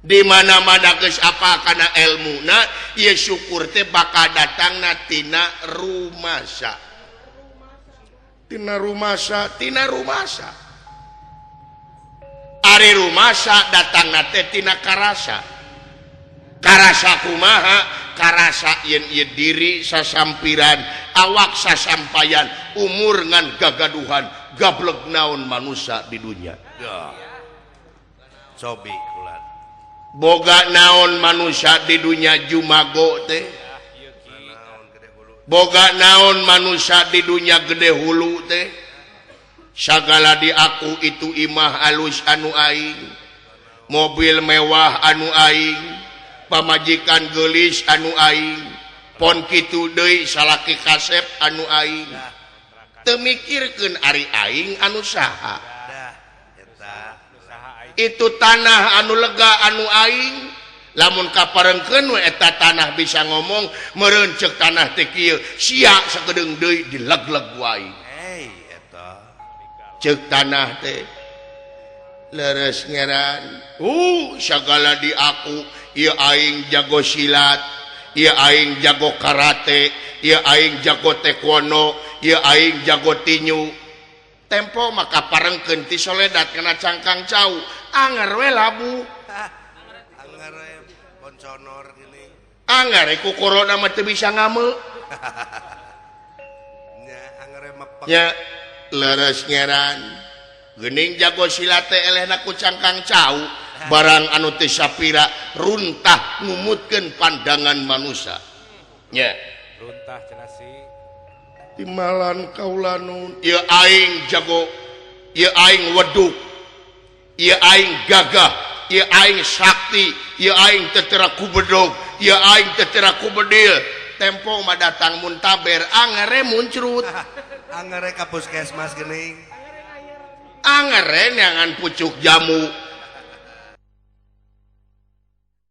di mana-mana geus apa kana ilmuna ieu syukur teh bakal datangna tina rumasa ari rumasa datangna teh tina karasa kumaha karasa yen ieu diri sasampiran awak sasampayan umur ngan gagaduhan gablek naon manusia di dunia cobi kulan boga naon manusia di dunia jumago teh boga naon manusia di dunia gede hulu teh sagala di aku itu imah alus anu aing mobil mewah anu aing pamajikan gelis anu aing pon kitu deui salaki kasep anu aing teu mikirkeun ari aing anu saha itu tanah anu lega anu aing lamun kaparengkeun we eta tanah bisa ngomong meureun ceuk tanah teh kieu sia sakedeung deui dileg-leg wae eta ceuk tanah teh leres ngeran sagala di aku ieu aing jago silat ieu aing jago karate ieu aing jago taekwondo ieu aing jago tinju tempo maka parengkeun ti soledat kana cangkang cau anger we labu anger konconor gini anger ku corona mah teu bisa ngame nya anger mepek nya leres ngeran geuning jago silat teh elehna ku cangkang cau barang anu teh sapira runtah ngumutkeun pandangan manusia nya runtah cenah si timalan kaulanun ieu aing jago ieu aing weduk ieu aing gagah ieu aing sakti ieu aing teu teu ku bedog ieu aing teu teu ku bedil tempo mah datang muntaber angere muncrut angere ka puskesmas geuning angere nyangan pucuk jamu